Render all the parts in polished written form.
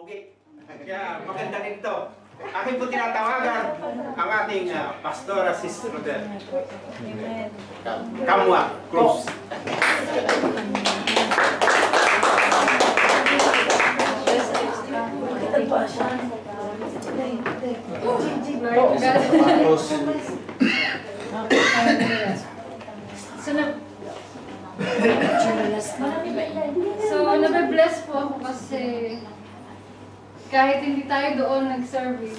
pogi. Kaya maganda rin ito. Akin po tinatawagan ang ating pastor assistant Kamwa Cruz. So, nabe-bless po ako kasi kahit hindi tayo doon nag-service,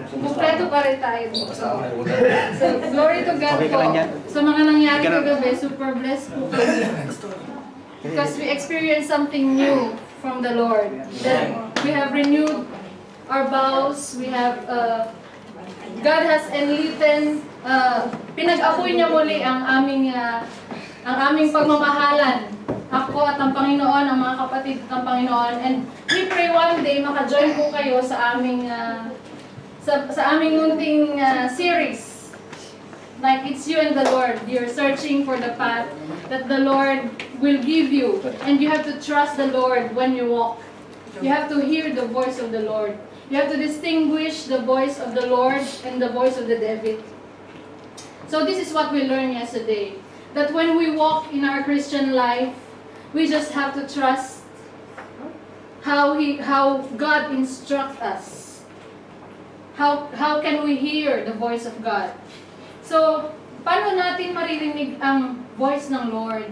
kumpleto pa rin tayo dito. So, glory to God po. Sa mga nangyari kagabi, super blessed po kami. Because we experienced something new from the Lord. That we have renewed our vows. We have, God has enlightened, pinag-apoy niya muli ang aming pagmamahalan. Ako at ang Panginoon, ang mga kapatid at ang Panginoon. And we pray one day maka-join po kayo sa aming sa aming munting series. Like it's you and the Lord. You're searching for the path that the Lord will give you. And you have to trust the Lord when you walk. You have to hear the voice of the Lord. You have to distinguish the voice of the Lord and the voice of the devil. So this is what we learned yesterday. That when we walk in our Christian life, we just have to trust how God instructs us. How can we hear the voice of God? So, paano natin maririnig ang voice ng Lord?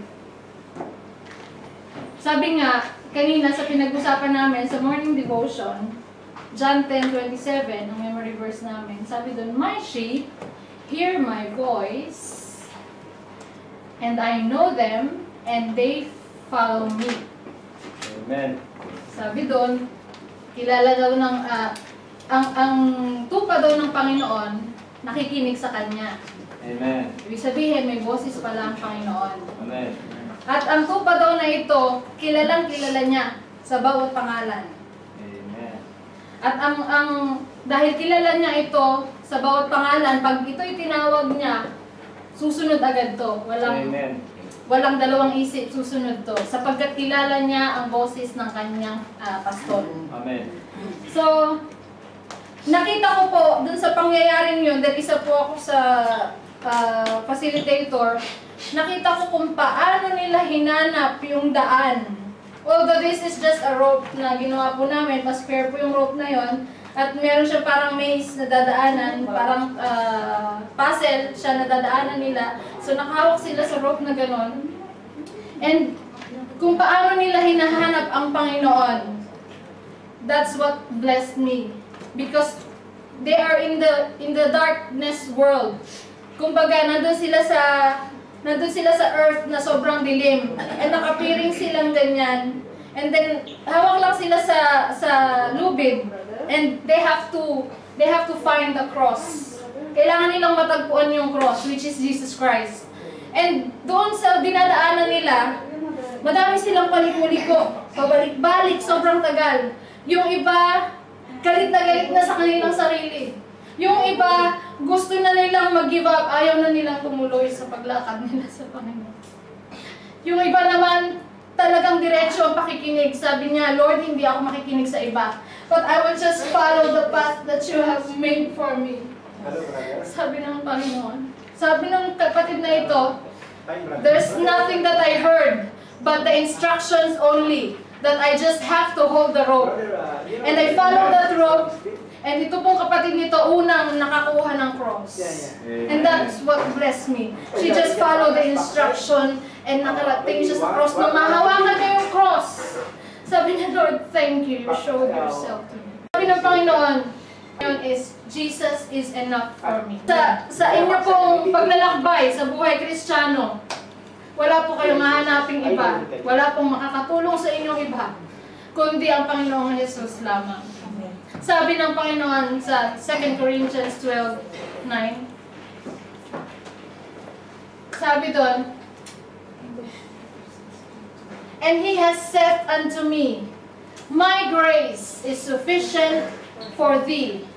Sabi nga, kanina sa pinag-usapan namin sa morning devotion, John 10:27, ang memory verse namin, sabi doon, "My sheep hear my voice, and I know them, and they follow me." Amen. Sabi doon, kilala daw ng, ang tupa daw ng Panginoon, nakikinig sa Kanya. Amen. Ibig sabihin, may boses pala ang Panginoon. Amen. At ang tupa daw na ito, kilalang kilala niya sa bawat pangalan. Amen. At dahil kilala niya ito sa bawat pangalan, pag ito'y tinawag niya, susunod agad to. Walang dalawang isip, susunod to. Sapagkat kilala niya ang boses ng kanyang pastor. Amen. So, nakita ko po, dun sa pangyayaring yun, dahil isa po ako sa facilitator, nakita ko kung paano nila hinanap yung daan. Although this is just a rope na ginawa po namin, mas fair po yung rope na yon. At meron siya parang maze na dadaanan, parang puzzle siya na dadaanan nila. So nakahawak sila sa rope na ganon. And kung paano nila hinahanap ang Panginoon, that's what blessed me. Because they are in the darkness world. Kumbaga, nandun sila sa earth na sobrang dilim. And nakapiring silang ganyan. And then, hawak lang sila sa lubid. And they have to find the cross. Kailangan nilang matagpuan yung cross, which is Jesus Christ. And doon sa dinadaanan nila, madami silang paliko-liko, pabalik-balik, sobrang tagal. Yung iba, galit na sa kanilang sarili. Yung iba, gusto na nilang mag-give up, ayaw na nilang tumuloy sa paglakad nila sa Panginoon. Yung iba naman, talagang diretso ang pakikinig. Sabi niya, "Lord, hindi ako makikinig sa iba. But I will just follow the path that you have made for me." Sabi ng Panginoon. Sabi ng kapatid na ito, "There's nothing that I heard, but the instructions only, that I just have to hold the rope. And I follow that rope, and ito pong kapatid nito, unang nakakuha ng cross. And that's what blessed me. She just followed the instruction, and nakarating siya sa cross. Nung mahawakan niya yung cross, sabi niya, "Lord, thank you. You showed yourself to me." Sabi ng Panginoon, yun is, Jesus is enough for me. Sa inyo pong paglalakbay sa buhay Kristiyano, wala po kayong hahanaping iba. Wala pong makakatulong sa inyong iba, kundi ang Panginoong Jesus lamang. Sabi ng Panginoon sa 2 Corinthians 12:9, sabi doon, "And He has said unto me, My grace is sufficient for thee,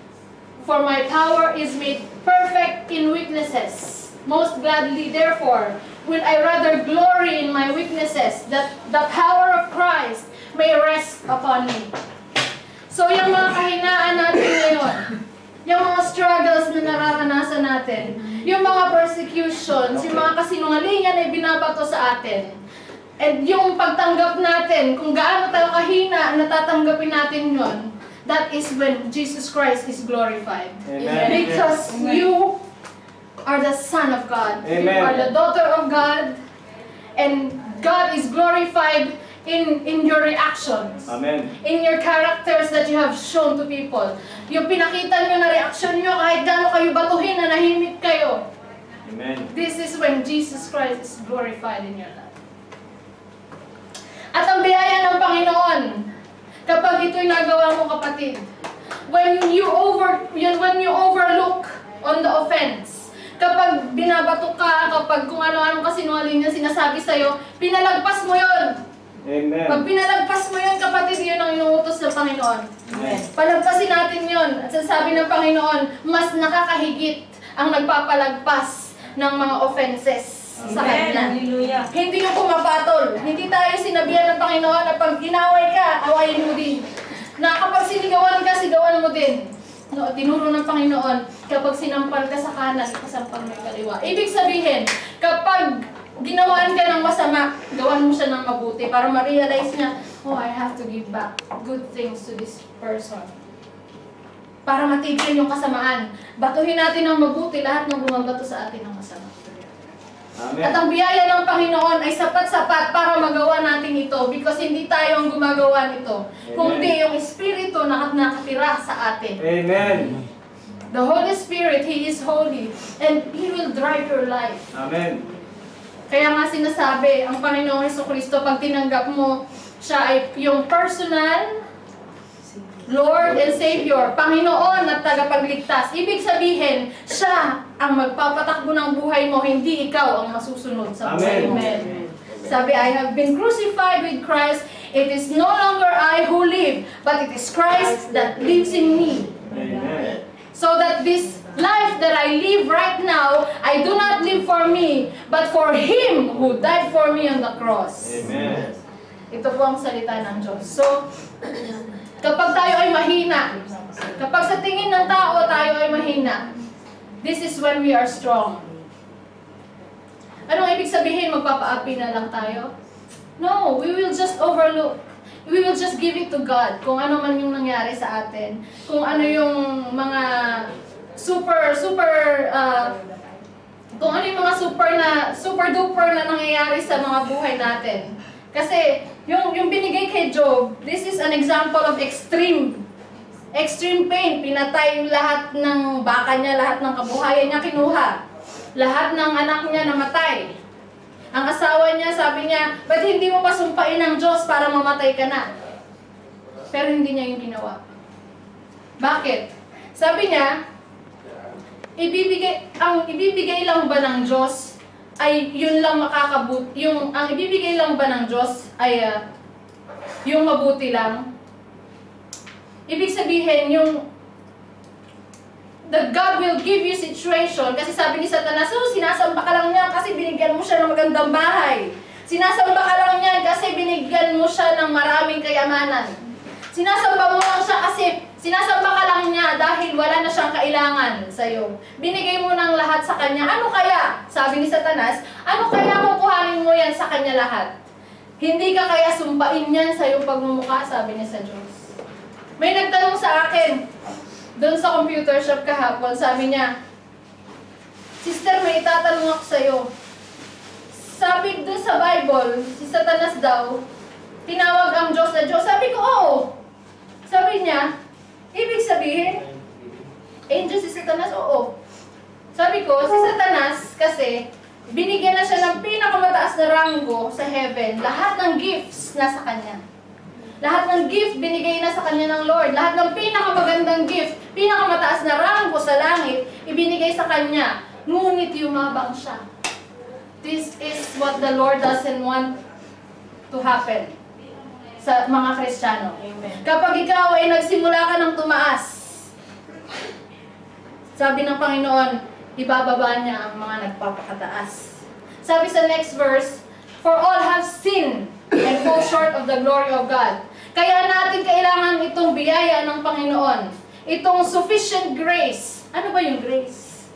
for my power is made perfect in weaknesses. Most gladly, therefore, will I rather glory in my weaknesses, that the power of Christ may rest upon me." So, yung mga kahinaan natin ngayon, yung mga struggles na nararanasan natin, yung mga persecutions, yung mga kasinungalingan na binabato sa atin, and yung pagtanggap natin, kung gaano tayo kahina, natatanggapin natin yon, that is when Jesus Christ is glorified. Amen. Because you are the Son of God. You Amen. are the daughter of God. And God is glorified in your reactions. Amen. In your characters that you have shown to people. Yung pinakita nyo na reaksyon nyo kahit gaano kayo batuhin na nahimik kayo. Amen. This is when Jesus Christ is glorified in your life. At ang biyaya ng Panginoon, kapag ito'y nagawa mo, kapatid, when you overlook on the offense, kapag binabato ka, kapag kung ano-anong kasinungalingan sinasabi sa'yo, pinalagpas mo yon. Amen. Pag pinalagpas mo yun, kapatid, yun ang inuutos ng Panginoon. Amen. Palagpasin natin yun. At sasabi ng Panginoon, mas nakakahigit ang nagpapalagpas ng mga offenses sa Kanya. Hallelujah. Hindi yung pumapatol. Hindi tayo sinabihan ng Panginoon na pag inaway ka, awayin mo din. Na kapag sinigawan ka, sigawan mo din. No, tinuro ng Panginoon, kapag sinampal ka sa kanan, ikasampal mo yung kaliwa. Ibig sabihin, kapag ginawaan ka ng masama, gawan mo siya ng mabuti para ma-realize niya, oh, I have to give back good things to this person. Para matigil yung kasamaan. Batuhin natin ng mabuti lahat ng bumabato sa atin ng masama. Amen. At ang biyaya ng Panginoon ay sapat-sapat para magawa natin ito because hindi tayo ang gumagawa nito, kundi yung Espiritu na nakatira sa atin. Amen. The Holy Spirit, He is holy and He will drive your life. Amen. Kaya nga sinasabi, ang Panginoong Jesucristo, pag tinanggap mo, siya ay yung personal Lord and Savior, Panginoon at tagapagligtas. Ibig sabihin, siya ang magpapatakbo ng buhay mo, hindi ikaw ang masusunod sa buhay mo. Amen. Sabi, I have been crucified with Christ. It is no longer I who live, but it is Christ that lives in me. Amen. So that this life that I live right now, I do not live for me, but for Him who died for me on the cross. Amen. Ito po ang salita ng Diyos. So, kapag tayo ay mahina, kapag sa tingin ng tao tayo ay mahina, this is when we are strong. Anong ibig sabihin? Magpapaapi na lang tayo? No, we will just overlook. We will just give it to God. Kung ano man yung nangyari sa atin. Kung ano yung mga kung ano yung mga super duper na nangyayari sa mga buhay natin. Kasi, yung binigay kay Job, this is an example of extreme pain. Pinatay yung lahat ng baka niya, lahat ng kabuhayan niya kinuha. Lahat ng anak niya namatay. Ang asawa niya, sabi niya, ba't hindi mo pasumpain ng Diyos para mamatay ka na? Pero hindi niya yung ginawa. Bakit? Sabi niya, ang ibibigay lang ba ng Diyos ay yun lang ang ibibigay lang ba ng Diyos ay yung mabuti lang? Ibig sabihin, that God will give you situation, kasi sabi ni Satanas, sinasamba ka lang niya kasi binigyan mo siya ng magandang bahay. Sinasamba ka lang niya kasi binigyan mo siya ng maraming kayamanan. Sinasamba mo lang siya kasi sinasamba ka lang niya dahil wala na siyang kailangan sa'yo. Binigay mo ng lahat sa kanya. Ano kaya? Sabi ni Satanas, ano kaya kukuhanin mo yan sa kanya lahat? Hindi ka kaya sumpain yan sa iyong pagmumukha, sabi niya sa Diyos. May nagtanong sa akin, doon sa computer shop kahapon, sabi niya, Sister, may itatanong ako sa'yo. Sabi doon sa Bible, si Satanas daw, tinawag ang Diyos na Diyos. Sabi ko, oo. Sabi niya, ibig sabihin, angel si Satanas? Oo. Sabi ko, si Satanas kasi, binigyan na siya ng pinakamataas na ranggo sa heaven. Lahat ng gifts nasa kanya. Lahat ng gift binigay na sa kanya ng Lord. Lahat ng pinakamagandang gift, pinakamataas na ranggo sa langit, ibinigay sa kanya. Ngunit yumabang siya. This is what the Lord doesn't want to happen sa mga Kristiyano. Kapag ikaw ay nagsimula ka ng tumaas, sabi ng Panginoon, ibababa niya ang mga nagpapakataas. Sabi sa next verse, for all have sinned and fall short of the glory of God. Kaya natin kailangan itong biyaya ng Panginoon. Itong sufficient grace. Ano ba yung grace?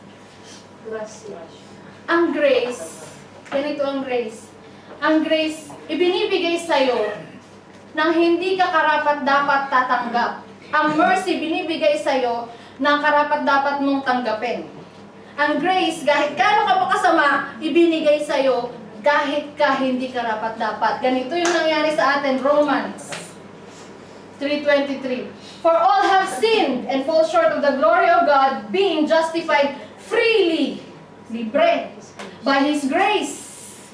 Ang grace, ganito ang grace. Ang grace, ibinibigay sa'yo nang hindi ka karapat-dapat tatanggap. Ang mercy, binibigay sa'yo ng karapat-dapat mong tanggapin. Ang grace, kahit kano ka pa kasama, ibinigay sa'yo kahit ka hindi karapat-dapat. Ganito yung nangyari sa atin, Romans 3:23. For all have sinned and fall short of the glory of God, being justified freely, libre, by His grace,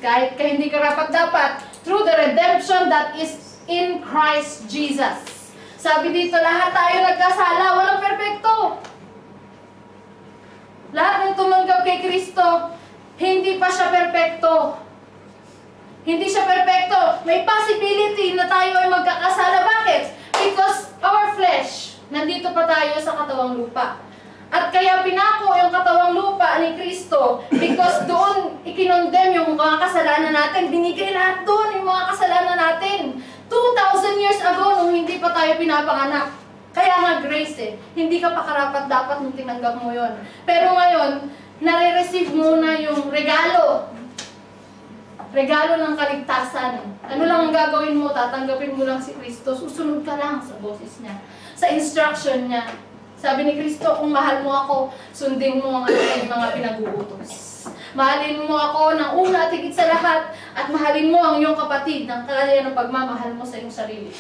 kahit ka hindi karapat-dapat, through the redemption that is in Christ Jesus. Sabi dito, lahat tayo nagkasala, walang perpekto. Lahat ng tumanggap kay Kristo, hindi pa siya perpekto. Hindi siya perpekto. May possibility na tayo ay magkakasala. Bakit? Because our flesh, nandito pa tayo sa katawang lupa. At kaya pinako yung katawang lupa ni Kristo because doon ikinondem yung mga kasalanan natin. Binigay lahat doon yung mga kasalanan natin. 2,000 years ago nung hindi pa tayo pinapanganak. Kaya nga grace eh. Hindi ka pa karapat dapat nung tinanggap mo yon. Pero ngayon, nare-receive mo na yung regalo. Regalo ng kaligtasan. Ano lang ang gagawin mo? Tatanggapin mo lang si Kristo. Susunod ka lang sa boses niya. Sa instruction niya. Sabi ni Kristo, kung mahal mo ako, sundin mo ang aking mga pinag-uutos. Mahalin mo ako ng una at higit sa lahat, at mahalin mo ang iyong kapatid ng kaya ng pagmamahal mo sa iyong sarili.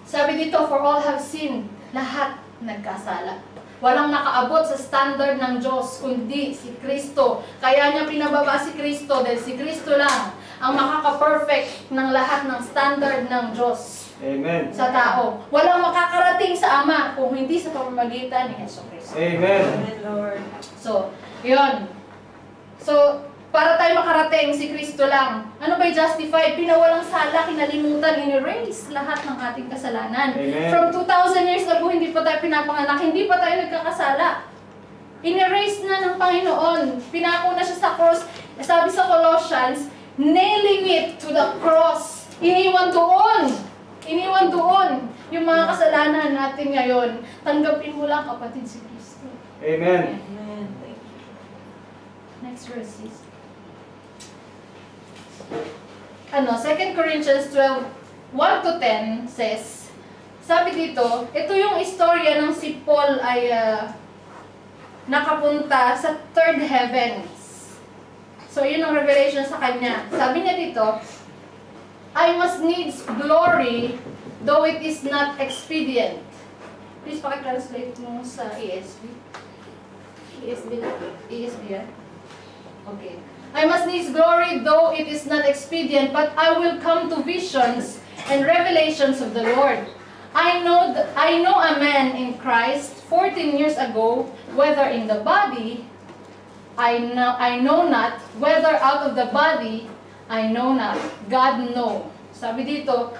Sabi dito, for all have sinned, lahat nagkasala. Walang nakaabot sa standard ng Diyos, kundi si Kristo. Kaya niya pinababa si Kristo, dahil si Kristo lang ang makaka-perfect ng lahat ng standard ng Diyos. Amen. Sa tao. Walang makakarating sa Ama kung hindi sa pamamagitan ni Yesu Cristo. Amen. Lord. So, yun. So, para tayo makarating, si Kristo lang. Ano ba'y justified? Pinawalang sala, kinalimutan, in-erase lahat ng ating kasalanan. Amen. From 2,000 years ago, hindi pa tayo pinapanganak, hindi pa tayo nagkakasala. In-erase na ng Panginoon. Pinako na siya sa cross. Sabi sa Colossians, nailing it to the cross. Iniwan doon. Iniwan doon yung mga kasalanan natin ngayon. Tanggapin mo lang, kapatid, si Kristo. Amen. Amen. Next verse is 2 Corinthians 12, 1-10 says, sabi dito, ito yung istorya ng si Paul ay nakapunta sa third heavens. So, yun ang revelation sa kanya. Sabi niya dito, I must needs glory, though it is not expedient. Please pakitranslate mo sa ESV. ESV yan? Okay. I must needs glory, though it is not expedient, but I will come to visions and revelations of the Lord. I know a man in Christ 14 years ago, whether in the body, I know not, whether out of the body, I know not. God know. Sabi dito,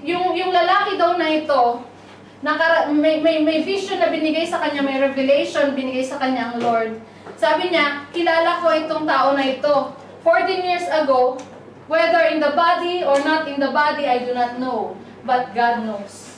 yung lalaki daw na ito, may vision na binigay sa kanya, may revelation binigay sa kanya ang Lord. Sabi niya, kilala ko itong tao na ito. 14 years ago, whether in the body or not in the body, I do not know. But God knows.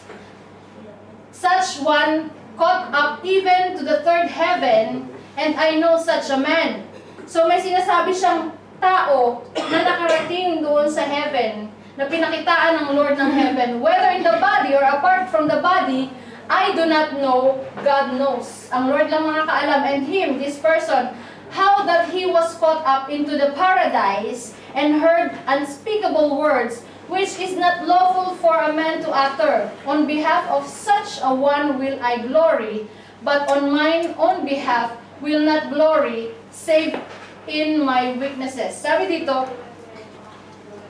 Such one caught up even to the third heaven, and I know such a man. So may sinasabi siyang tao na nakarating doon sa heaven, na pinakitaan ng Lord ng heaven, whether in the body or apart from the body, I do not know, God knows. Ang Lord lang nakakaalam, and him, this person, how that he was caught up into the paradise and heard unspeakable words, which is not lawful for a man to utter. On behalf of such a one will I glory, but on mine own behalf will not glory, save in my weaknesses. Sabi dito,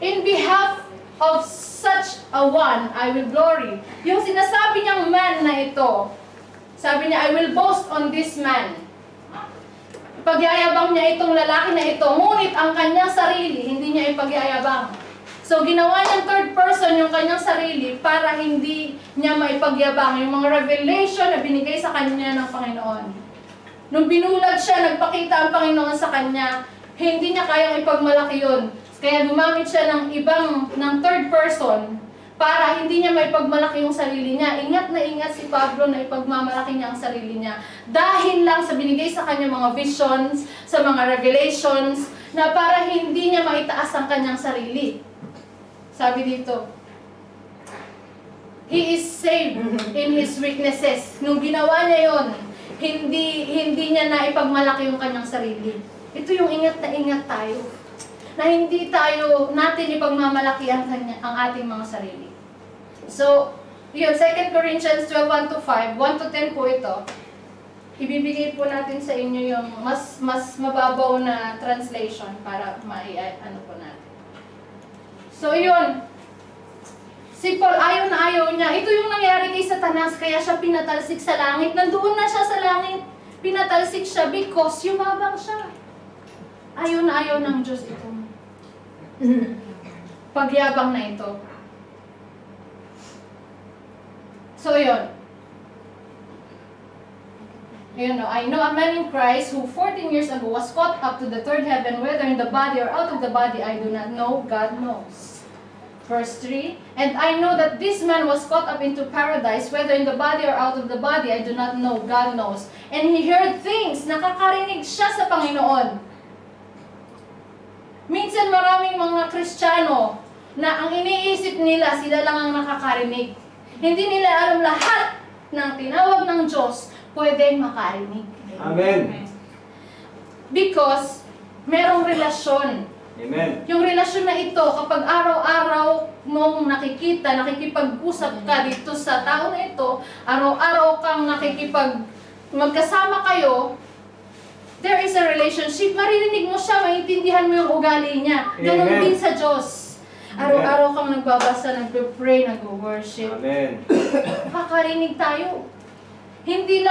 in behalf of such a one, I will glory. Yung sinasabi niyang man na ito, sabi niya, I will boast on this man. Ipagyayabang niya itong lalaki na ito, ngunit ang kanyang sarili, hindi niya ipagyayabang. So, ginawa niyang third person yung kanyang sarili para hindi niya maipagyabang yung mga revelation na binigay sa kanya ng Panginoon. Nung binulag siya, nagpakita ang Panginoon sa kanya, hindi niya kayang ipagmalaki yun. Kaya gumamit siya ng third person para hindi niya maipagmalaki yung sarili niya. Ingat na ingat si Pablo na ipagmamalaki niya ang sarili niya. Dahil lang sa binigay sa kanya mga visions, sa mga revelations, na para hindi niya maitaas ang kanyang sarili. Sabi dito, he is saved in his weaknesses. Nung ginawa niya yon, hindi niya na ipagmalaki yung kanyang sarili. Ito yung ingat na ingat tayo. Na hindi natin ipagmamalaki ang ating mga sarili. So, yun, 2 Corinthians 12:1-5, 1-10 po ito. Ibibigay po natin sa inyo yung mas mababaw na translation para ano po natin. So, yun. Si Paul, ayaw na ayaw niya. Ito yung nangyari kay Satanas, kaya siya pinatalsik sa langit. Nandoon na siya sa langit. Pinatalsik siya because yumabang siya. Ayaw na ayaw ng Diyos ito. Pagyabang na ito. So, yun. You know, I know a man in Christ who 14 years ago was caught up to the third heaven, whether in the body or out of the body, I do not know. God knows. Verse 3, and I know that this man was caught up into paradise, whether in the body or out of the body, I do not know. God knows. And he heard things. Nakakarinig siya sa Panginoon. Minsan maraming mga Kristiyano na ang iniisip nila, sila lang ang nakakarinig. Hindi nila alam lahat ng tinawag ng Diyos pwedeng makarinig. Amen. Because merong relasyon. Amen. Yung relasyon na ito, kapag araw-araw mong nakikita, nakikipag-usap ka dito sa tao na ito, araw-araw kang magkasama kayo, there is a relationship. Maririnig mo siya, maintindihan mo yung ugali niya. Ganun din sa Diyos. Araw-araw kang nagbabasa, nagpe-pray, nag-worship. Amen. Makakarinig tayo. Hindi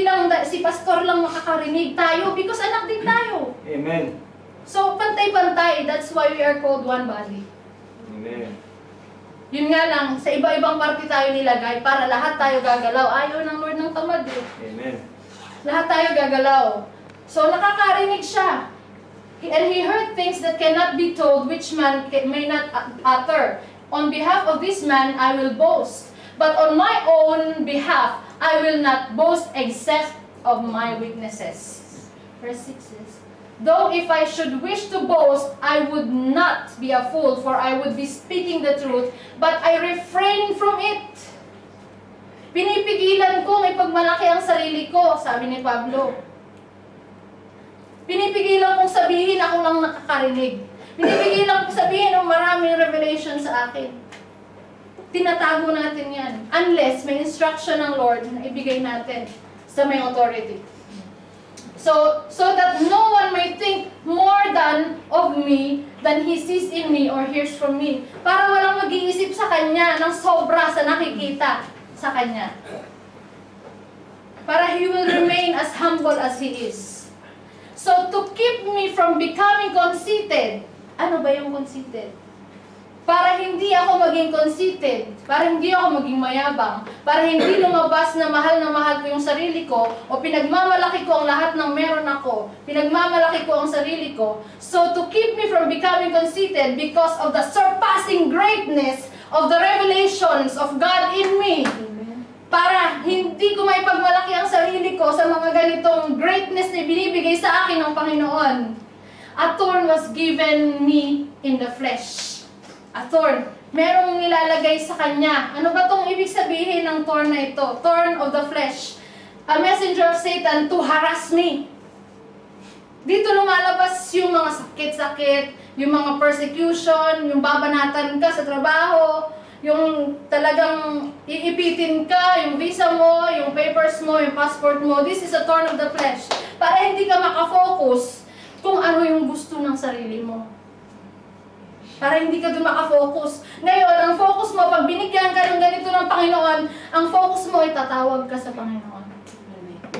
lang si pastor lang makakarinig tayo because anak din tayo. Amen. So, pantay-pantay. That's why we are called one body. Amen. Yun nga lang, sa iba-ibang parte tayo nilagay para lahat tayo gagalaw. Ayaw ng Lord ng tamad eh. Amen. Lahat tayo gagalaw. So, nakakarinig siya. And he heard things that cannot be told, which man may not utter. On behalf of this man, I will boast. But on my own behalf, I will not boast except of my weaknesses. Verse 6 says, though if I should wish to boast, I would not be a fool, for I would be speaking the truth, but I refrain from it. Pinipigilan kong ipagmalaki ang sarili ko, sabi ni Pablo. Pinipigilan kong sabihin ako lang nakakarinig. Pinipigilan kong sabihin maraming revelation sa akin. Tinatago natin yan. Unless may instruction ng Lord na ibigay natin sa may authority. So that no one may think more of me than he sees in me or hears from me. Para walang mag-iisip sa kanya ng sobra sa nakikita sa kanya. Para he will remain as humble as he is. So to keep me from becoming conceited, ano ba yung conceited? Para hindi ako maging conceited, para hindi ako maging mayabang, para hindi lumabas na mahal ko yung sarili ko, o pinagmamalaki ko ang lahat ng meron ako, pinagmamalaki ko ang sarili ko. So to keep me from becoming conceited because of the surpassing greatness of the revelations of God in me, para hindi ko maipagmalaki ang sarili ko sa mga ganitong greatness na binibigay sa akin ng Panginoon, a thorn was given me in the flesh. A thorn. Merong nilalagay sa kanya. Ano ba itong ibig sabihin ng thorn na ito? Thorn of the flesh. A messenger of Satan to harass me. Dito lumalabas yung mga sakit-sakit, yung mga persecution, yung babanatan ka sa trabaho, yung talagang iipitin ka, yung visa mo, yung papers mo, yung passport mo. This is a thorn of the flesh. Para hindi ka makafocus kung ano yung gusto ng sarili mo. Para hindi ka doon makafocus. Ngayon, ang focus mo, pag binigyan ka ng ganito ng Panginoon, ang focus mo ay tatawag ka sa Panginoon.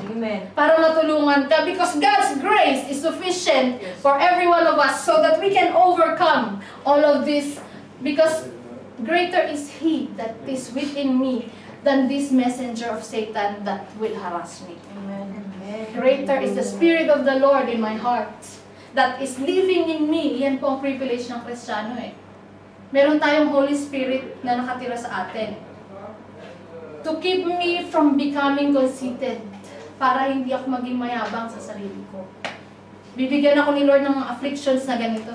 Amen. Para matulungan ka. Because God's grace is sufficient for every one of us so that we can overcome all of this. Because greater is He that is within me than this messenger of Satan that will harass me. Amen. Greater is the Spirit of the Lord in my heart that is living in me. Yan po ang privilege ng Kristiyano eh. Meron tayong Holy Spirit na nakatira sa atin. To keep me from becoming conceited, para hindi ako maging mayabang sa sarili ko. Bibigyan ako ni Lord ng mga afflictions na ganito,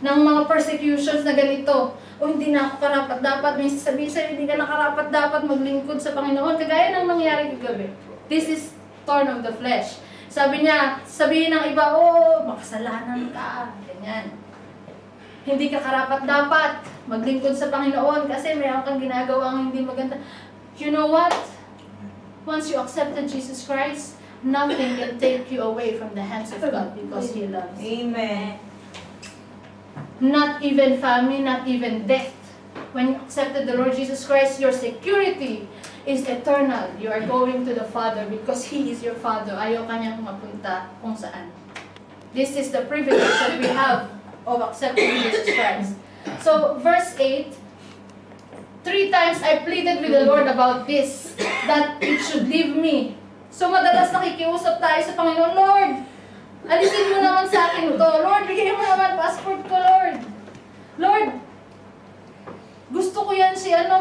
ng mga persecutions na ganito. O hindi na ako karapat-dapat, may sasabihin sa'yo, hindi ka na karapat-dapat maglingkod sa Panginoon. Kagaya ng nangyari kagabi. This is thorn of the flesh. Sabi niya, sabihin ng iba, oh, makasalanan ka. Ganyan. Hindi ka karapat-dapat maglingkod sa Panginoon kasi mayroon kang ginagawang hindi maganda. You know what? Once you accepted Jesus Christ, nothing can take you away from the hands of God because He loves you. Amen. Not even family, not even death. When you accepted the Lord Jesus Christ, your security is eternal. You are going to the Father because He is your Father. Ayaw kanyang mapunta kung saan. This is the privilege that we have of accepting Jesus Christ. So, verse 8, 3 times I pleaded with the Lord about this, that it should leave me. So, madalas nakikiusap tayo sa Panginoon, Lord, alisin mo naman sa akin to. Lord, bigay mo naman passport ko, Lord. Lord, gusto ko yan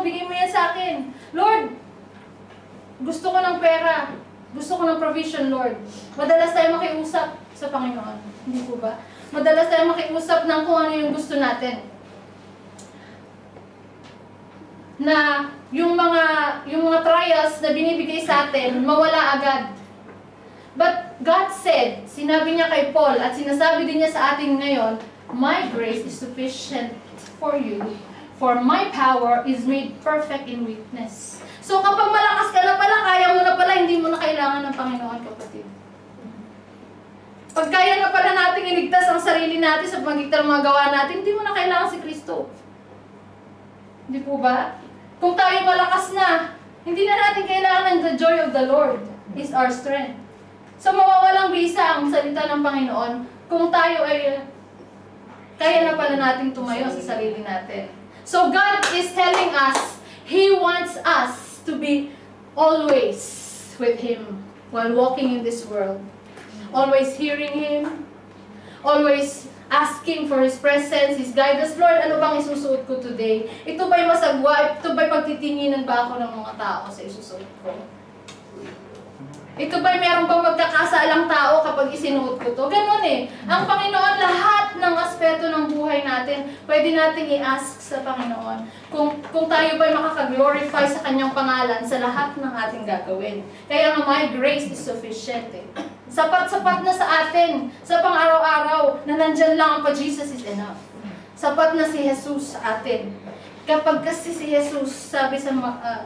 bigay mo yan sa akin. Lord, gusto ko ng pera. Gusto ko ng provision, Lord. Madalas tayo makiusap sa Panginoon. Hindi po ba? Madalas tayo makiusap ng kung ano yung gusto natin. Na yung mga trials na binibigay sa atin, mawala agad. But God said, sinabi niya kay Paul, at sinasabi din niya sa atin ngayon, my grace is sufficient for you, for my power is made perfect in weakness. So kapag malakas ka na pala, kaya mo na pala, hindi mo na kailangan ng Panginoon, kapatid. Pag kaya na pala natin iligtas ang sarili natin sa pamagitan ng mga gawa natin, hindi mo na kailangan si Kristo. Hindi po ba? Kung tayo malakas na, hindi na natin kailangan ng the joy of the Lord is our strength. So mawawalang bisa ang salita ng Panginoon kung tayo ay kaya na pala natin tumayo sa sarili natin. So God is telling us, He wants us to be always with Him while walking in this world. Always hearing Him, always asking for His presence, His guidance. Lord, ano bang isusuot ko today? Ito ba'y masagwa? Ito ba'y pagtitinginan ba ako ng mga tao sa isusuot ko? Ito ba'y meron bang magkakasalang tao kapag isinuot ko to? Ganun eh. Ang Panginoon, lahat ng aspeto ng buhay natin, pwede nating i-ask sa Panginoon kung tayo ba'y makakaglorify sa Kanyang pangalan sa lahat ng ating gagawin. Kaya nga, my grace is sufficient eh. Sapat-sapat na sa atin, sa pang-araw-araw, na nandyan lang ang pa-Jesus is enough. Sapat na si Jesus sa atin. Kapag kasi si Jesus, sabi sa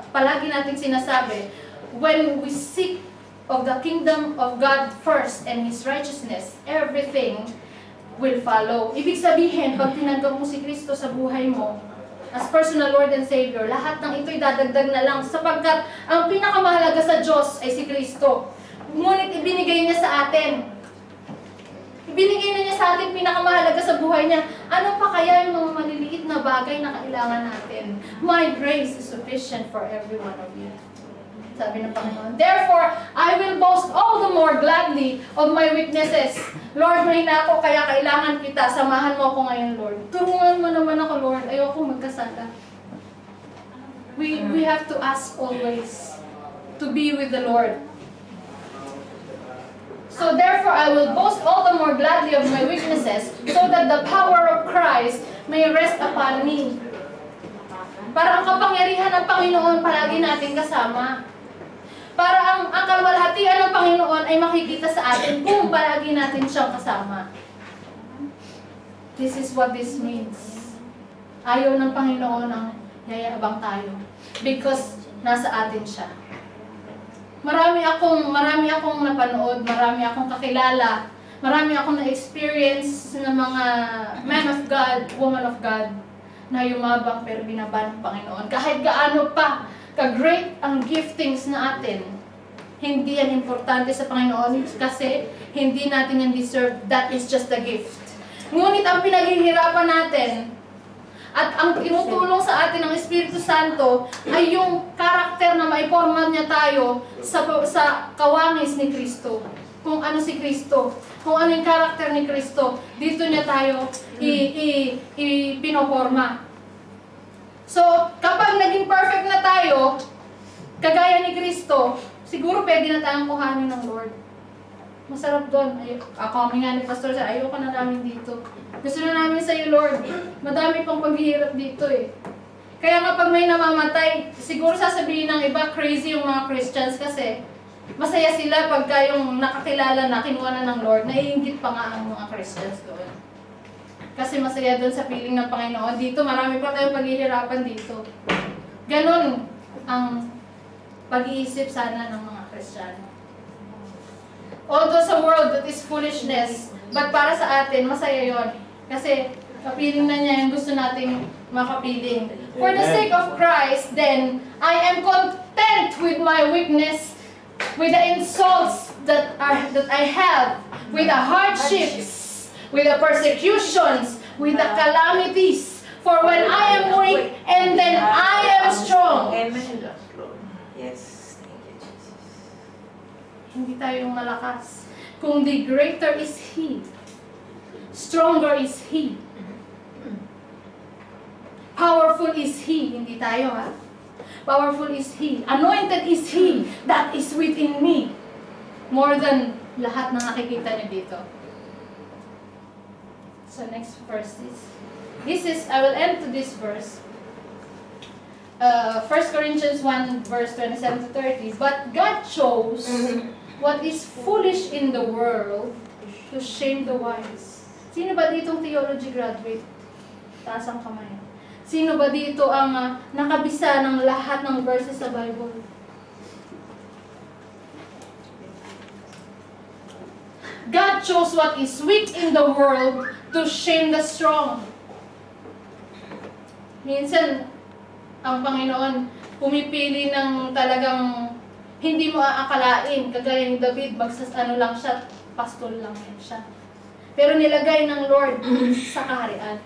palagi nating sinasabi, when we seek of the kingdom of God first and His righteousness, everything will follow. Ibig sabihin, pag tinanggap mo si Kristo sa buhay mo, as personal Lord and Savior, lahat ng ito'y dadagdag na lang sapagkat ang pinakamahalaga sa Diyos ay si Kristo. Ngunit ibinigay niya sa atin. Ibinigay na niya sa atin pinakamahalaga sa buhay niya. Ano pa kaya yung mga maliliit na bagay na kailangan natin? My grace is sufficient for every one of you. Sabi ng Panginoon. Therefore, I will boast all the more gladly of my weaknesses. Lord, mahina ako, kaya kailangan kita. Samahan mo ako ngayon, Lord. Tulungan mo naman ako, Lord. Ayoko magkasala. We have to ask always to be with the Lord. So therefore, I will boast all the more gladly of my weaknesses, so that the power of Christ may rest upon me. Para ang kapangyarihan ng Panginoon palagi natin kasama. Para ang kalwalhatian ng Panginoon ay makikita sa atin kung palagi natin siyang kasama. This is what this means. Ayaw ng Panginoon ang yayabang tayo. Because nasa atin siya. Marami akong napanood, marami akong kakilala, marami akong na-experience ng mga man of God, woman of God, na yumabang pero binaban ng Panginoon. Kahit gaano pa ka-great ang giftings na atin, hindi yan importante sa Panginoon kasi hindi natin yan deserve. That is just a gift. Ngunit ang pinaghihirapan natin at ang tinutulong sa atin ng Espiritu Santo ay yung karakter na maiporma niya tayo sa kawangis ni Kristo. Kung ano si Kristo, kung ano yung karakter ni Kristo, dito niya tayo pinoporma. So, kapag naging perfect na tayo, kagaya ni Kristo, siguro pwede na tayong kuhanin ng Lord. Masarap doon. Kami nga ni Pastor sa ayoko na namin dito. Gusto na namin sa iyo, Lord. Madami pang paghihirap dito eh. Kaya nga pag may namamatay, siguro sasabihin ng iba, crazy yung mga Christians kasi masaya sila pagka yung nakakilala na, kinuha na ng Lord, naiingit pa nga ang mga Christians doon. Kasi masaya doon sa piling ng Panginoon. Dito, marami pa tayong paghihirapan dito. Ganon ang pag-iisip sana ng mga Kristiyano. Although sa world, that is foolishness. But para sa atin, masaya yon. Kasi kapiling na niya yung gusto nating makapiling. For the sake of Christ, then, I am content with my weakness, with the insults that I have, with the hardships, with the persecutions, with the calamities. For when I am weak, and then I am strong. Amen. Yes. Hindi tayo yung malakas. Kung the greater is He, stronger is He, powerful is He, hindi tayo ha. Powerful is He, anointed is He that is within me. More than lahat na nakikita niyo dito. So next verse is, I will end to this verse. 1 Corinthians 1 verse 27 to 30. But God chose what is foolish in the world to shame the wise. Sino ba ditong theology graduate? Taas ang kamay. Sino ba dito ang nakabisa ng lahat ng verses sa Bible? God chose what is weak in the world to shame the strong. Minsan, ang Panginoon pumipili ng talagang hindi mo aakalain, kagaya ni David, lang siya, pastol lang yan siya. Pero nilagay ng Lord sa kaharian.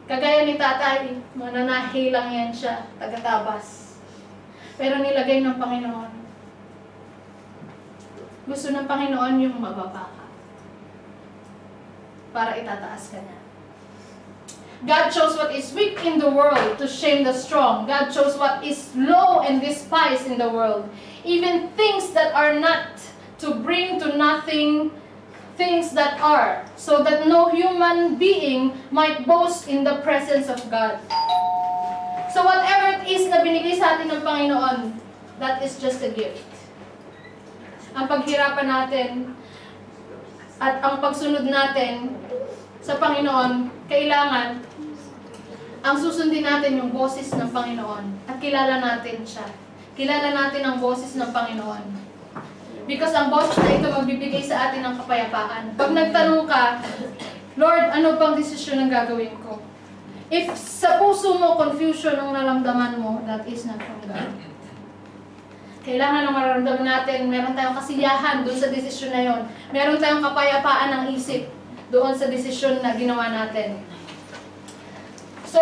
Kagaya ni tatay, mananahi lang yan siya, taga-tabas. Pero nilagay ng Panginoon. Gusto ng Panginoon yung mababa ka. Para itataas ka niya. God chose what is weak in the world to shame the strong. God chose what is low and despised in the world. Even things that are not, to bring to nothing things that are, so that no human being might boast in the presence of God. So whatever it is na binigay sa atin ng Panginoon, that is just a gift. Ang paghirapan natin at ang pagsunod natin sa Panginoon, kailangan ang susundin natin yung boses ng Panginoon at kilala natin siya. Kilala natin ang boses ng Panginoon. Because ang boses na ito magbibigay sa atin ng kapayapaan. Pag nagtanong ka, Lord, ano bang desisyon ang gagawin ko? If sa puso mo, confusion ang naramdaman mo, that is not from God. Kailangan ang mararamdaman natin, meron tayong kasiyahan doon sa desisyon na yon. Meron tayong kapayapaan ng isip doon sa desisyon na ginawa natin. So,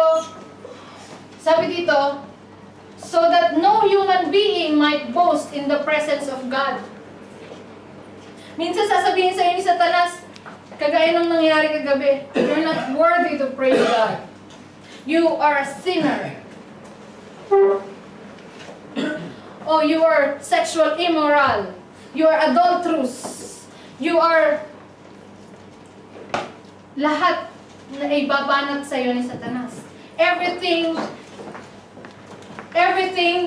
sabi dito, so that no human being might boast in the presence of God. Minsan sasabihin sa inyo ni Satanas, kagaya ng nangyari kagabi, you're not worthy to praise God. You are a sinner. Oh, you are sexual immoral. You are adulterous. You are lahat na ibabanat sa iyo ni Satanas. Everything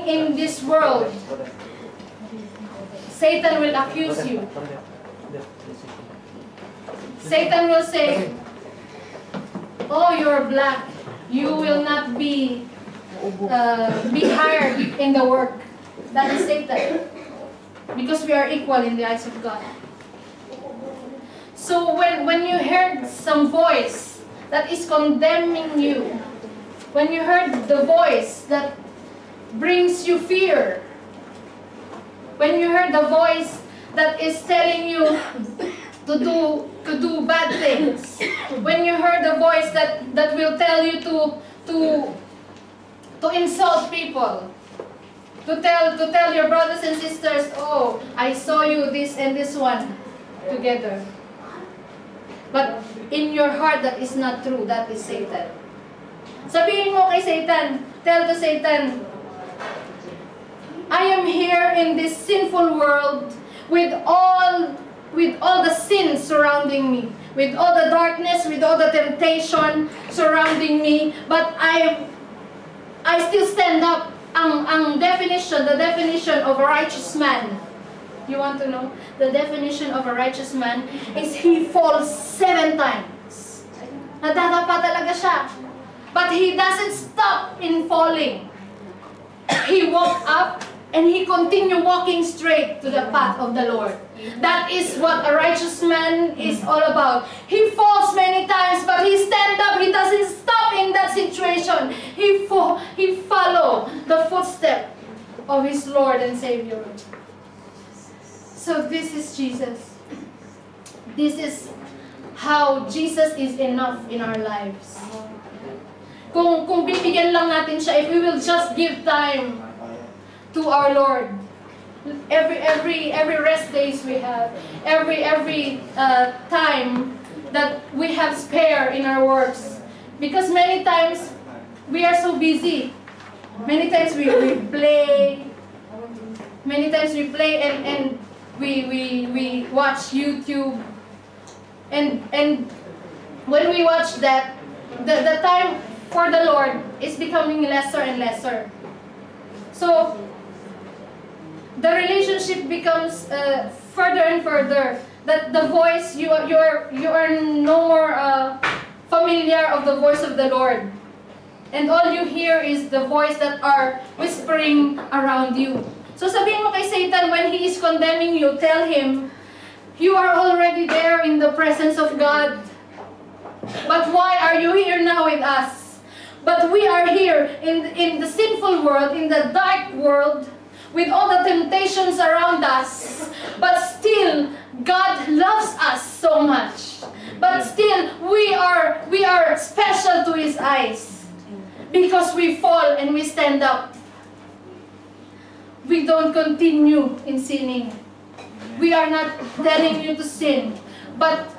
in this world, Satan will accuse you. Satan will say, oh, you're black. You will not be hired in the work. That is Satan. Because we are equal in the eyes of God. So when you heard some voice that is condemning you, when you heard the voice that brings you fear, when you heard the voice that is telling you to do bad things, when you heard the voice that will tell you to insult people, to tell your brothers and sisters, oh, I saw you this and this one together. But in your heart, that is not true. That is Satan. Sabihin mo kay Satan, tell to Satan, I am here in this sinful world with all the sin surrounding me, with all the darkness, with all the temptation surrounding me, but I still stand up. The definition of a righteous man. You want to know? The definition of a righteous man is he falls 7 times. Nadadapa talaga siya. But he doesn't stop in falling. He walked up and he continued walking straight to the path of the Lord. That is what a righteous man is all about. He falls many times, but he stands up. He doesn't stop in that situation. He follow the footstep of his Lord and Savior. So this is Jesus. This is how Jesus is enough in our lives. Kung bibigyan lang natin siya, if we will just give time to our Lord, every rest days we have, every time that we have spare in our works, because many times we are so busy. Many times we play. Many times we play and we watch YouTube, and when we watch that, the time for the Lord is becoming lesser and lesser. So the relationship becomes further and further. That the voice, you are no more familiar of the voice of the Lord, and all you hear is the voice that are whispering around you. So sabihin mo kay Satan, when he is condemning you, tell him, you are already there in the presence of God. But why are you here now with us? But we are here in the sinful world, in the dark world, with all the temptations around us. But still, God loves us so much. But still, we are special to His eyes. Because we fall and we stand up. We don't continue in sinning. We are not telling you to sin. But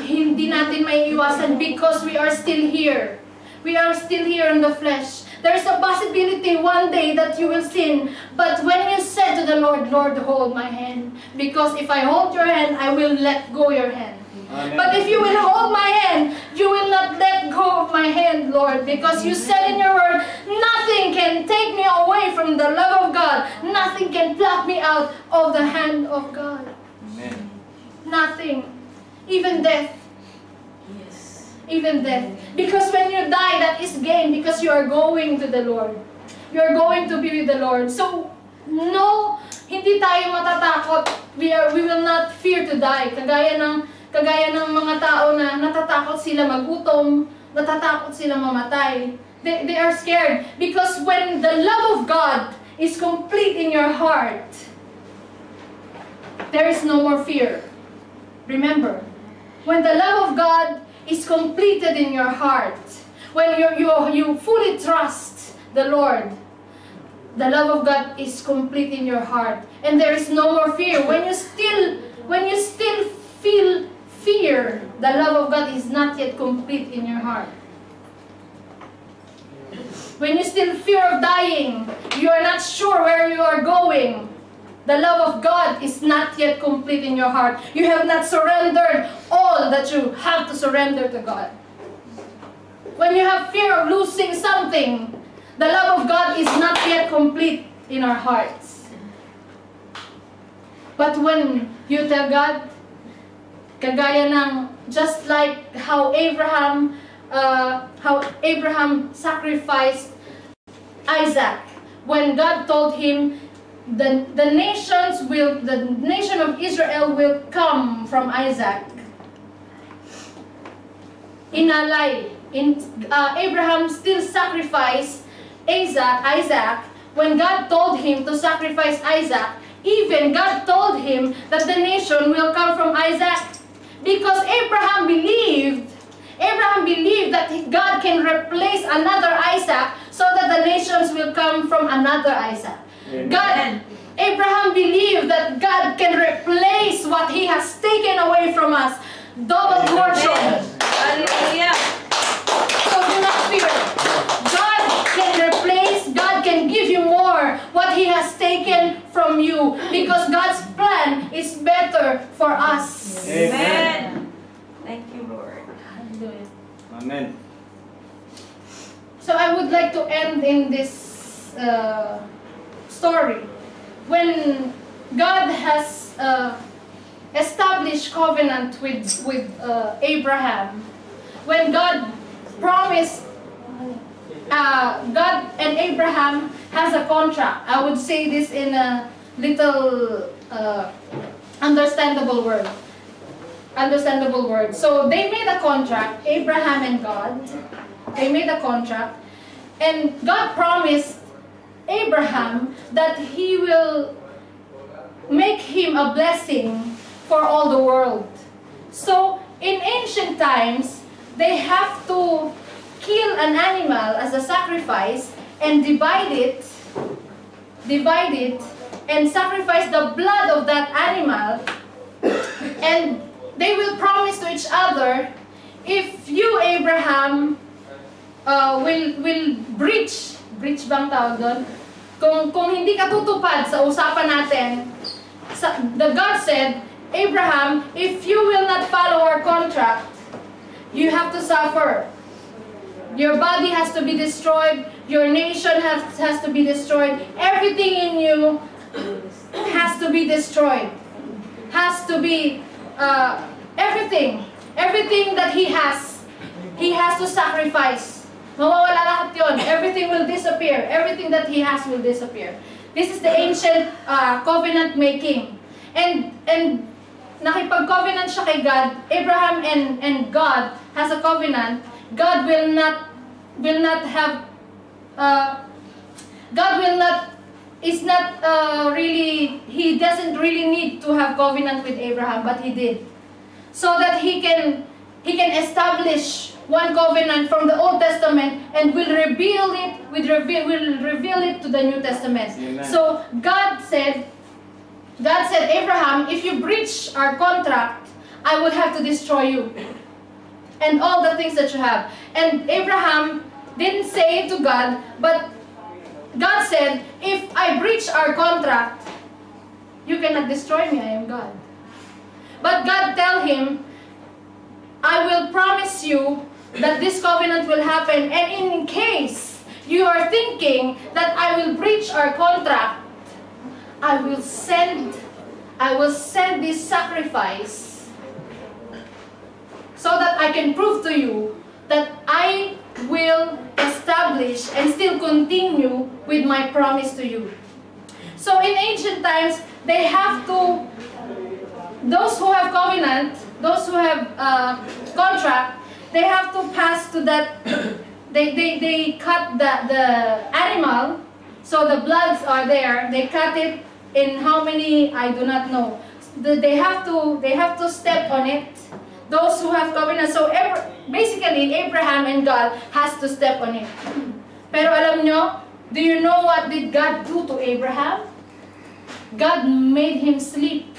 hindi natin maiiwasan because we are still here. We are still here in the flesh. There's a possibility one day that you will sin. But when you said to the Lord, Lord, hold my hand. Because if I hold your hand, I will let go your hand. Amen. But if you will hold my hand, you will not let go of my hand, Lord. Because you said in your word, nothing can take me away from the love of God. Nothing can pluck me out of the hand of God. Amen. Nothing. Even death. Yes. Even death. Because when you die, that is gain because you are going to the Lord. You are going to be with the Lord. So, no, hindi tayo matatakot. We will not fear to die. Kagaya ng mga tao na natatakot sila magutom, natatakot sila mamatay. They are scared because when the love of God is complete in your heart, there is no more fear. Remember, when the love of God is completed in your heart, when you fully trust the Lord, the love of God is complete in your heart, and there is no more fear. When you still feel fear, the love of God is not yet complete in your heart. When you still fear of dying, you are not sure where you are going, the love of God is not yet complete in your heart. You have not surrendered all that you have to surrender to God. When you have fear of losing something, the love of God is not yet complete in our hearts. But when you tell God, kagaya ng, just like how Abraham sacrificed Isaac, when God told him, the nation of Israel will come from Isaac. Abraham still sacrificed Isaac. When God told him to sacrifice Isaac, even God told him that the nation will come from Isaac. Because Abraham believed that God can replace another Isaac so that the nations will come from another Isaac. Abraham believed that God can replace what He has taken away from us. Double portion. Hallelujah. So do not fear. taken from you because God's plan is better for us. Amen. Thank you, Lord. Hallelujah. Amen. So I would like to end in this story. When God has established covenant with Abraham, when God promised, God and Abraham has a contract. I would say this in a little understandable word. So they made a contract, Abraham and God. They made a contract. And God promised Abraham that He will make him a blessing for all the world. So in ancient times, they have to kill an animal as a sacrifice and divide it and sacrifice the blood of that animal, and they will promise to each other, if you, Abraham, will breach bang tawag doon? Kung hindi ka tutupad sa usapan natin, the God said, Abraham, if you will not follow our contract, you have to suffer. Your body has to be destroyed. Your nation has to be destroyed. Everything in you has to be destroyed. Has to be everything that he has to sacrifice. Mawawala lahat yun. Everything will disappear. Everything that he has will disappear. This is the ancient covenant making. And nakipag-covenant siya kay God. Abraham and God has a covenant. God will not have he doesn't really need to have covenant with Abraham, but he did, so that he can establish one covenant from the Old Testament and will reveal it to the New Testament. Amen. So God said, Abraham, if you breach our contract, I will have to destroy you and all the things that you have. And Abraham didn't say it to God, but God said, if I breach our contract, you cannot destroy me, I am God. But God tell him, I will promise you that this covenant will happen, and in case you are thinking that I will breach our contract, I will send this sacrifice so that I can prove to you that I will establish and still continue with my promise to you. So in ancient times, they have to, those who have covenant, those who have contract, they have to pass to that, they cut the animal, so the bloods are there, they cut it in how many, I do not know. They have to step on it. Those who have covenant, so basically Abraham and God has to step on it. Pero alam nyo, do you know what did God do to Abraham? God made him sleep.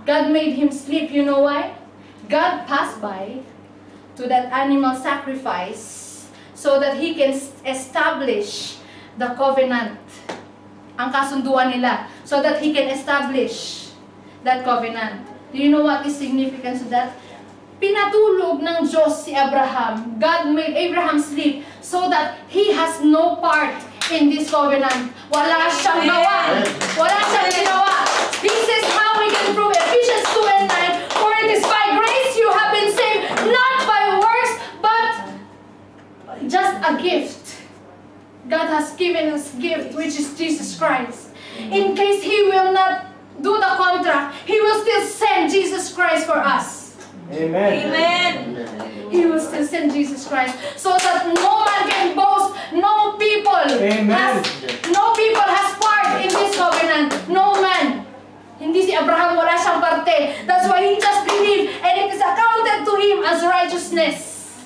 God made him sleep. You know why? God passed by to that animal sacrifice so that he can establish the covenant. Ang kasunduan nila. So that he can establish that covenant. Do you know what is significance of that? Pinatulog ng Diyos si Abraham. God made Abraham sleep so that he has no part in this covenant. Wala siyang gawa. Wala siyang ginawa. This is how we can prove Ephesians 2 and 9. For it is by grace you have been saved, not by works, but just a gift. God has given us gift, which is Jesus Christ. In case He will not do the contract, He will still send Jesus Christ for us. Amen. Amen. He will still send Jesus Christ so that no man can boast, no people has part in this covenant. No man. Hindi si Abraham, wala siyang parte. That's why he just believed and it is accounted to him as righteousness.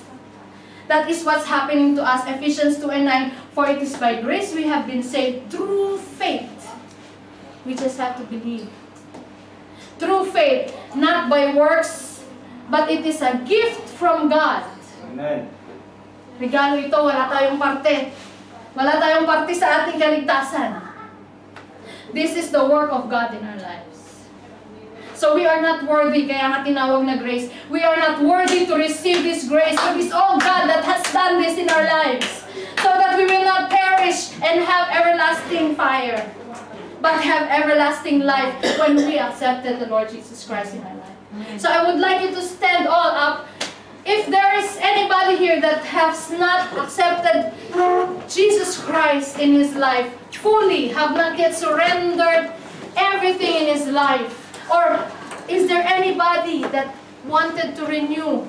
That is what's happening to us. Ephesians 2 and 9. For it is by grace we have been saved through faith. We just have to believe. Through faith, not by works, but it is a gift from God. Amen. Regalo ito, wala tayong parte. Wala tayong parte sa ating kaligtasan. This is the work of God in our lives. So we are not worthy, kaya nga tinawag na grace. We are not worthy to receive this grace. It is all God that has done this in our lives. So that we will not perish and have everlasting fire, but have everlasting life when we accepted the Lord Jesus Christ in our life. So I would like you to stand all up. If there is anybody here that has not accepted Jesus Christ in his life fully, have not yet surrendered everything in his life, or is there anybody that wanted to renew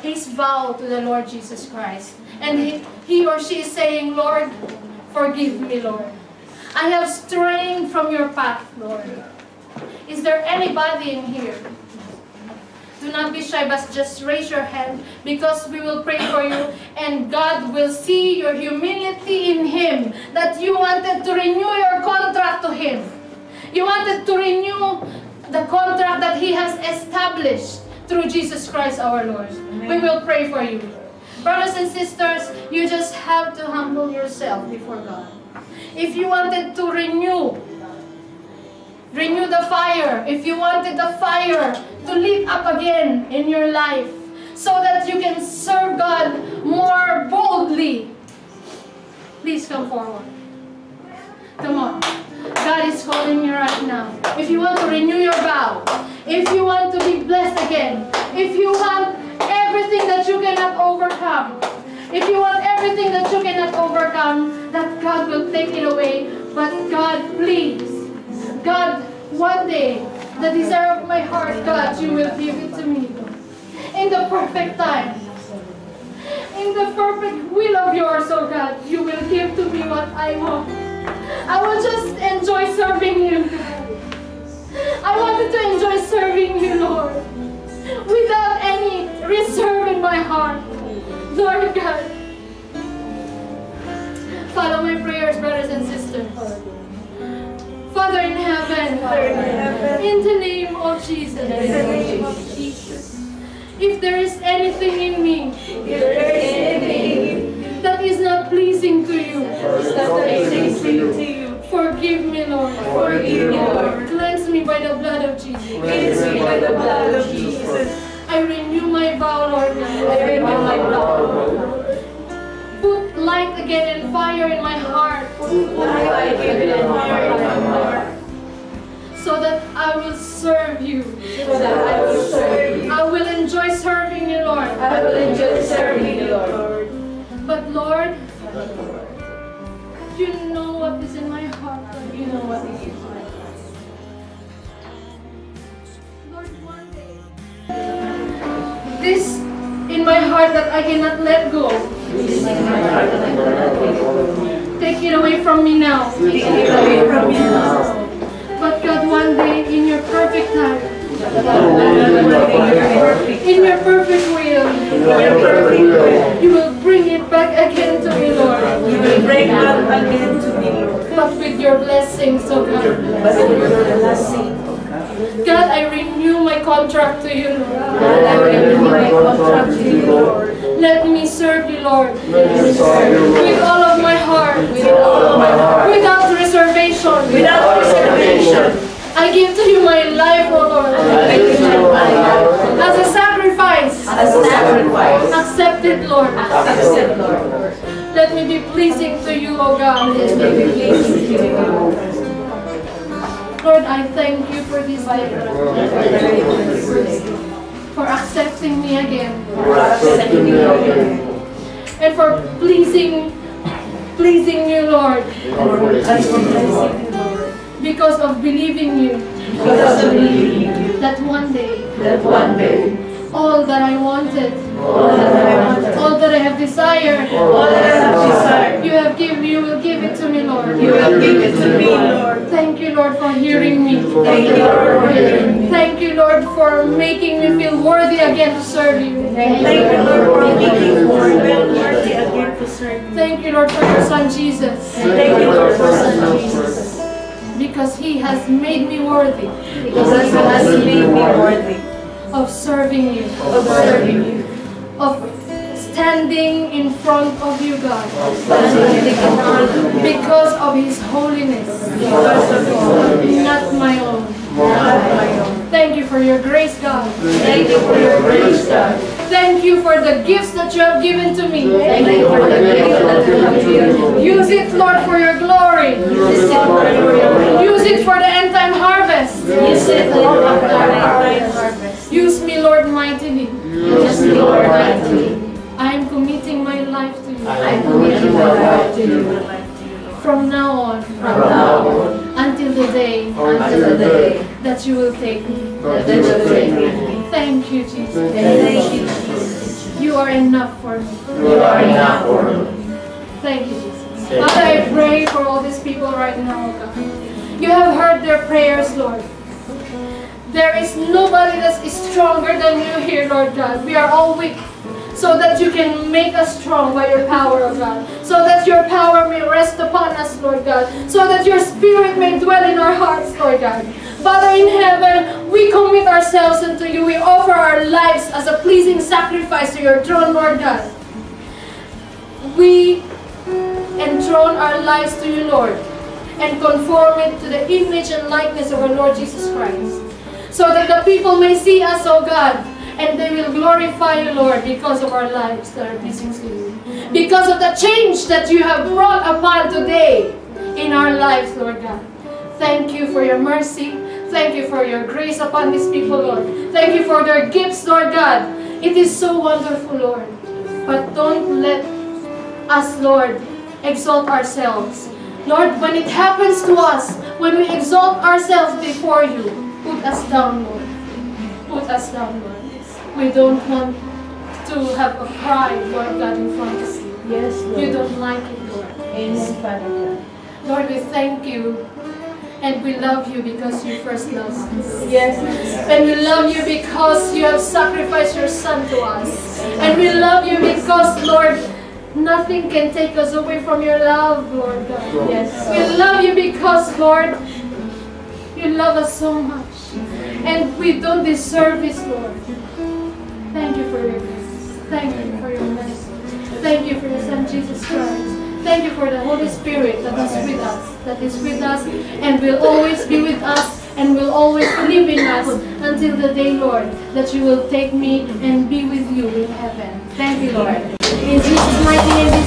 his vow to the Lord Jesus Christ, and he or she is saying, Lord, forgive me, Lord. I have strayed from your path, Lord. Is there anybody in here? Do not be shy, but just raise your hand, because we will pray for you, and God will see your humility in Him, that you wanted to renew your contract to Him. You wanted to renew the contract that He has established through Jesus Christ our Lord. Amen. We will pray for you. Brothers and sisters, you just have to humble yourself before God. If you wanted to renew the fire, if you wanted the fire to lit up again in your life, so that you can serve God more boldly, please come forward. Come on. God is calling you right now. If you want to renew your vow, if you want to be blessed again, if you want everything that you cannot overcome, if you want everything that you cannot overcome, that God will take it away. But God, please, God, one day, the desire of my heart, God, you will give it to me. In the perfect time. In the perfect will of yours, oh God, you will give to me what I want. I will just enjoy serving you. I wanted to enjoy serving you, Lord, without any reserve in my heart. Lord God, follow my prayers, brothers and sisters. Father in heaven, in the name of Jesus, if there is anything in me that is not pleasing to you, forgive me, Lord. Forgive me, Lord. Cleanse me by the blood of Jesus. Cleanse me by the blood of Jesus. I renew my vow, Lord. I renew my vow. Put light again and fire in my heart. Put light again and fire in my heart. So that I will serve you. So that I will serve you. I will enjoy serving you, Lord. I will enjoy serving you, Lord. But Lord, you know what is in my heart. You know what is in my heart. Lord, one day, this in my heart that I cannot let go. Take it away from me now. Take it away from me now. But God, one day, in your perfect time, in your perfect will, you will bring it back again to me, Lord. You will bring it back again to me, Lord. But with your blessings, oh God. God, I renew my contract to you, Lord. I renew my contract to you, Lord. Let me serve you, Lord. With all of my heart. Without reservation. Without reservation. I give to you my life, O Lord. As a sacrifice. As a sacrifice. Accepted, Lord. Accepted, Lord. Let me be pleasing to you, O God. Let me be pleasing to you, Lord, I thank you for this day. For accepting me again. And for pleasing you, Lord. Because of believing you. That one day. All that I wanted. All that I have desired. You will give it to me, Lord. You will give it to me, Lord. Thank you, Lord, for hearing me. Thank you, Lord, for hearing me. Thank you, Lord, for making me feel worthy again to serve you. Thank you, Lord, for making me worthy again to serve you. Thank you, Lord, for your Son Jesus. Thank you, Lord, for your Son Jesus. Because He has made me worthy. Because He has made me worthy of serving you. Of serving you. Of standing in front of you, God, because of His holiness, not my own. Thank you for your grace, God. Thank you for your grace, God. Thank you for the gifts that you have given to me. Thank you for the gift that you have given. Use it, Lord, for your glory. Use it for your glory. Use it for the end time harvest. Use it for the harvest. Use me, Lord, mightily. Use me, Lord, mightily. I am committing my life to you. I am committing my life to you. From now on, until the day that you will take me. Thank you, Jesus. Thank you, Jesus. You are enough for me. You are enough for me. Thank you, Jesus. Father, I pray for all these people right now, God. You have heard their prayers, Lord. There is nobody that is stronger than you here, Lord God. We are all weak, so that you can make us strong by your power, of God. So that your power may rest upon us, Lord God. So that your Spirit may dwell in our hearts, Lord God. Father in heaven, we commit ourselves unto you. We offer our lives as a pleasing sacrifice to your throne, Lord God. We enthrone our lives to you, Lord, and conform it to the image and likeness of our Lord Jesus Christ. So that the people may see us, O God, and they will glorify you, Lord, because of our lives that are pleasing to you. Because of the change that you have brought upon today in our lives, Lord God. Thank you for your mercy. Thank you for your grace upon these people, Lord. Thank you for their gifts, Lord God. It is so wonderful, Lord. But don't let us, Lord, exalt ourselves. Lord, when it happens to us, when we exalt ourselves before you, put us down, Lord. Put us down, Lord. We don't want to have a pride, Lord God, in front of you. Yes, Lord. You don't like it, Lord. Amen, Father God. Lord, we thank you. And we love you because you first loved us. Yes. And we love you because you have sacrificed your Son to us. And we love you because, Lord, nothing can take us away from your love, Lord God. Yes. We love you because, Lord, you love us so much. And we don't deserve this, Lord. Thank you for your grace. Thank you for your mercy. Thank you for your Son, Jesus Christ. Thank you for the Holy Spirit that is with us, and will always be with us, and will always live in us until the day, Lord, that you will take me and be with you in heaven. Thank you, Lord. In Jesus' mighty name,